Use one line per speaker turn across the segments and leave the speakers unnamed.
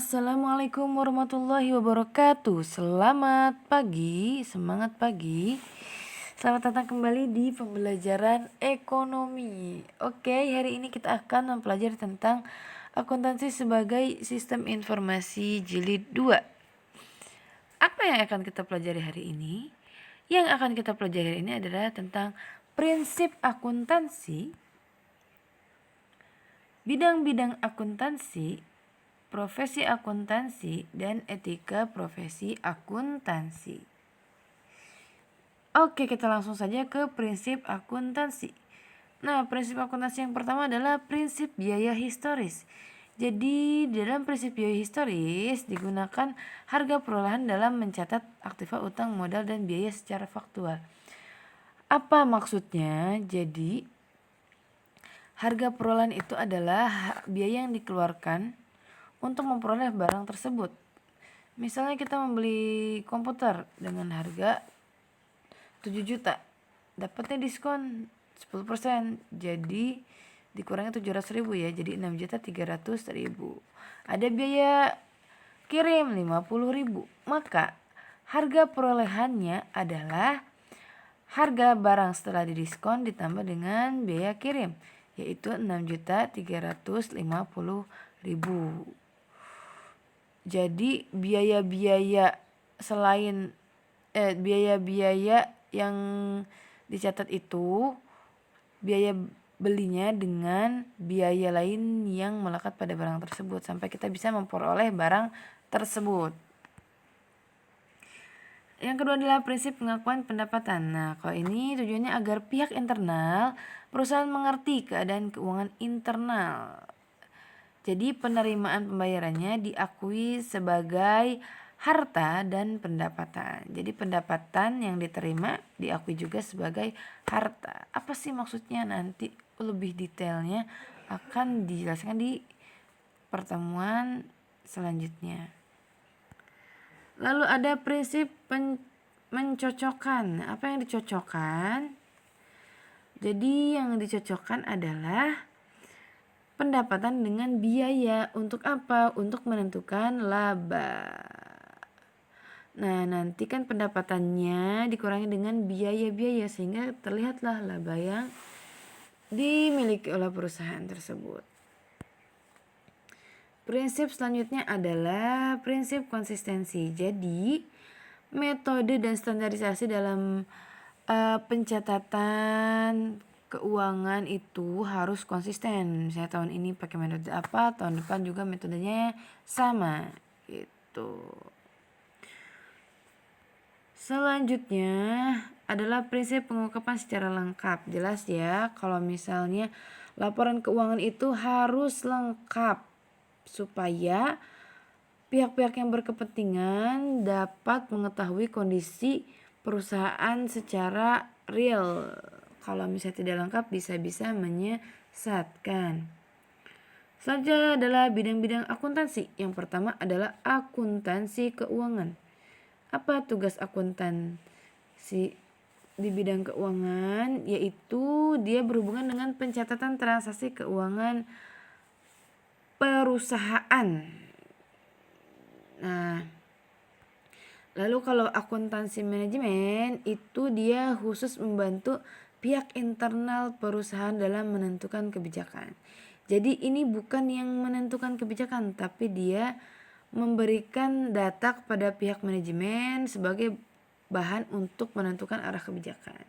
Assalamualaikum warahmatullahi wabarakatuh. Selamat pagi, semangat pagi. Selamat datang kembali di pembelajaran ekonomi. Oke, hari ini kita akan mempelajari tentang akuntansi sebagai sistem informasi jilid 2. Apa yang akan kita pelajari hari ini? Yang akan kita pelajari hari ini adalah tentang prinsip akuntansi, bidang-bidang akuntansi, profesi akuntansi, dan etika profesi akuntansi. Oke, kita langsung saja ke prinsip akuntansi. Nah, prinsip akuntansi yang pertama adalah prinsip biaya historis. Jadi, dalam prinsip biaya historis digunakan harga perolehan dalam mencatat aktiva utang modal dan biaya secara faktual. Apa maksudnya? Jadi, harga perolehan itu adalah biaya yang dikeluarkan untuk memperoleh barang tersebut. Misalnya kita membeli komputer dengan harga 7 juta, dapatnya diskon 10%, jadi dikurangi 700.000 ya, jadi 6.300.000. Ada biaya kirim 50.000, maka harga perolehannya adalah harga barang setelah didiskon ditambah dengan biaya kirim, yaitu 6.350.000. Jadi biaya-biaya selain biaya-biaya yang dicatat itu biaya belinya dengan biaya lain yang melekat pada barang tersebut sampai kita bisa memperoleh barang tersebut. Yang kedua adalah prinsip pengakuan pendapatan. Nah, kalau ini tujuannya agar pihak internal perusahaan mengerti keadaan keuangan internal. Jadi penerimaan pembayarannya diakui sebagai harta dan pendapatan. Jadi pendapatan yang diterima diakui juga sebagai harta. Apa sih maksudnya? Nanti lebih detailnya akan dijelaskan di pertemuan selanjutnya. Lalu ada prinsip mencocokkan. Apa yang dicocokkan? Jadi yang dicocokkan adalah pendapatan dengan biaya. Untuk apa? Untuk menentukan laba. Nah, nanti kan pendapatannya dikurangi dengan biaya-biaya sehingga terlihatlah laba yang dimiliki oleh perusahaan tersebut. Prinsip selanjutnya adalah prinsip konsistensi. Jadi, metode dan standarisasi dalam pencatatan keuangan itu harus konsisten. Misalnya tahun ini pakai metode apa, tahun depan juga metodenya sama gitu. Selanjutnya adalah prinsip pengungkapan secara lengkap. Jelas ya, kalau misalnya laporan keuangan itu harus lengkap supaya pihak-pihak yang berkepentingan dapat mengetahui kondisi perusahaan secara real. Kalau misalnya tidak lengkap bisa-bisa menyesatkan. Selanjutnya adalah bidang-bidang akuntansi. Yang pertama adalah akuntansi keuangan. Apa tugas akuntansi di bidang keuangan? Yaitu dia berhubungan dengan pencatatan transaksi keuangan perusahaan. Nah, lalu kalau akuntansi manajemen itu dia khusus membantu pihak internal perusahaan dalam menentukan kebijakan. Jadi ini bukan yang menentukan kebijakan, tapi dia memberikan data kepada pihak manajemen sebagai bahan untuk menentukan arah kebijakan.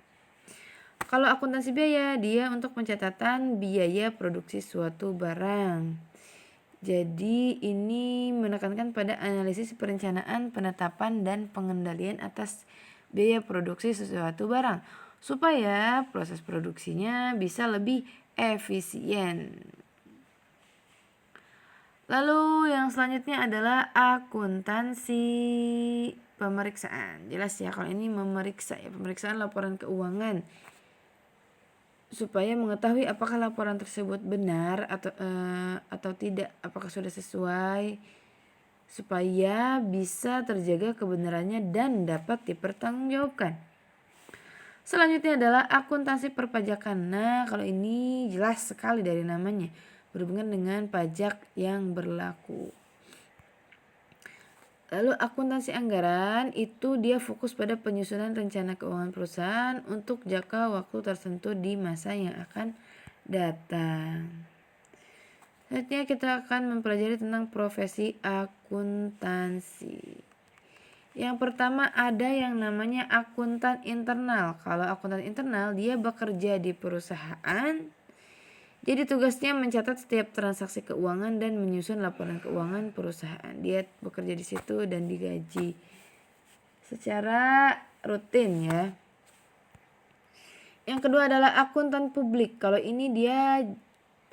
Kalau akuntansi biaya, dia untuk pencatatan biaya produksi suatu barang. Jadi ini menekankan pada analisis perencanaan, penetapan, dan pengendalian atas biaya produksi sesuatu barang supaya proses produksinya bisa lebih efisien. Lalu yang selanjutnya adalah akuntansi pemeriksaan. Jelas ya kalau ini memeriksa ya, pemeriksaan laporan keuangan supaya mengetahui apakah laporan tersebut benar atau tidak, apakah sudah sesuai, supaya bisa terjaga kebenarannya dan dapat dipertanggungjawabkan. Selanjutnya adalah akuntansi perpajakan. Nah, kalau ini jelas sekali dari namanya, berhubungan dengan pajak yang berlaku. Lalu akuntansi anggaran itu dia fokus pada penyusunan rencana keuangan perusahaan untuk jangka waktu tertentu di masa yang akan datang. Selanjutnya kita akan mempelajari tentang profesi akuntansi. Yang pertama ada yang namanya akuntan internal. Kalau akuntan internal dia bekerja di perusahaan. Jadi tugasnya mencatat setiap transaksi keuangan dan menyusun laporan keuangan perusahaan. Dia bekerja di situ dan digaji secara rutin ya. Yang kedua adalah akuntan publik. Kalau ini dia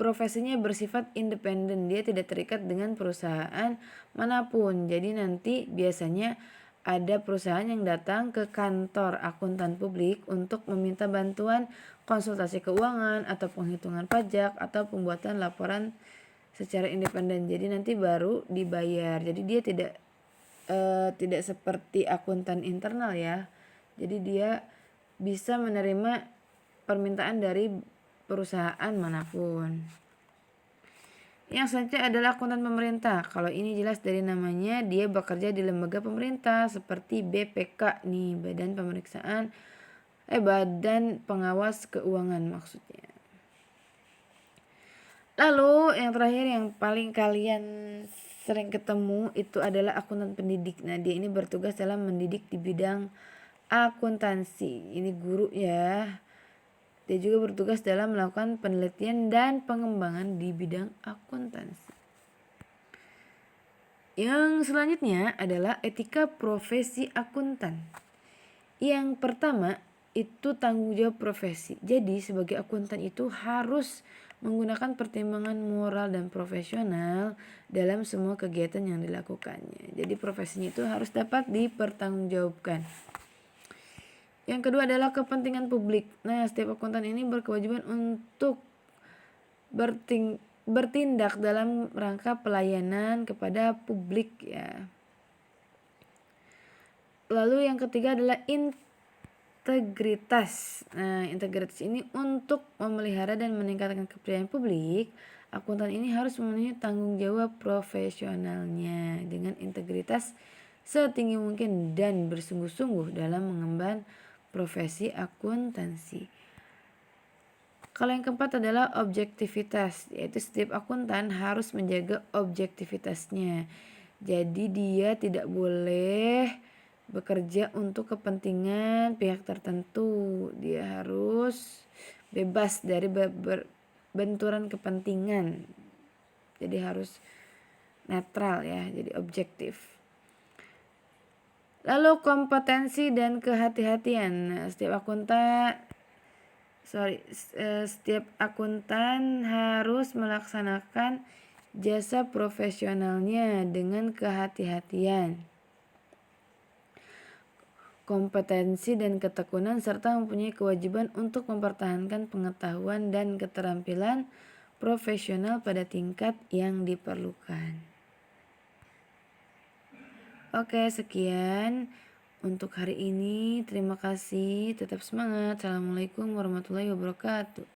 profesinya bersifat independen. Dia tidak terikat dengan perusahaan manapun. Jadi nanti biasanya ada perusahaan yang datang ke kantor akuntan publik untuk meminta bantuan konsultasi keuangan atau penghitungan pajak atau pembuatan laporan secara independen. Jadi nanti baru dibayar. Jadi dia tidak seperti akuntan internal ya. Jadi dia bisa menerima permintaan dari perusahaan manapun. Yang selanjutnya adalah akuntan pemerintah. Kalau ini jelas dari namanya, dia bekerja di lembaga pemerintah seperti BPK nih, Badan Pengawas Keuangan maksudnya. Lalu yang terakhir yang paling kalian sering ketemu itu adalah akuntan pendidik. Nah, dia ini bertugas dalam mendidik di bidang akuntansi. Ini guru ya. Dia juga bertugas dalam melakukan penelitian dan pengembangan di bidang akuntansi. Yang selanjutnya adalah etika profesi akuntan. Yang pertama itu tanggung jawab profesi. Jadi sebagai akuntan itu harus menggunakan pertimbangan moral dan profesional dalam semua kegiatan yang dilakukannya. Jadi profesinya itu harus dapat dipertanggungjawabkan. Yang kedua adalah kepentingan publik. Nah, setiap akuntan ini berkewajiban untuk bertindak dalam rangka pelayanan kepada publik ya. Lalu yang ketiga adalah integritas. Nah, integritas ini untuk memelihara dan meningkatkan kepercayaan publik, akuntan ini harus memenuhi tanggung jawab profesionalnya dengan integritas setinggi mungkin dan bersungguh-sungguh dalam mengemban profesi akuntansi. Kalau yang keempat adalah objektivitas, yaitu setiap akuntan harus menjaga objektivitasnya. Jadi dia tidak boleh bekerja untuk kepentingan pihak tertentu. Dia harus bebas dari benturan kepentingan. Jadi harus netral ya, jadi objektif. Lalu kompetensi dan kehati-hatian. Nah, setiap akuntan harus melaksanakan jasa profesionalnya dengan kehati-hatian, kompetensi dan ketekunan serta mempunyai kewajiban untuk mempertahankan pengetahuan dan keterampilan profesional pada tingkat yang diperlukan. Oke, sekian untuk hari ini. Terima kasih. Tetap semangat. Assalamualaikum warahmatullahi wabarakatuh.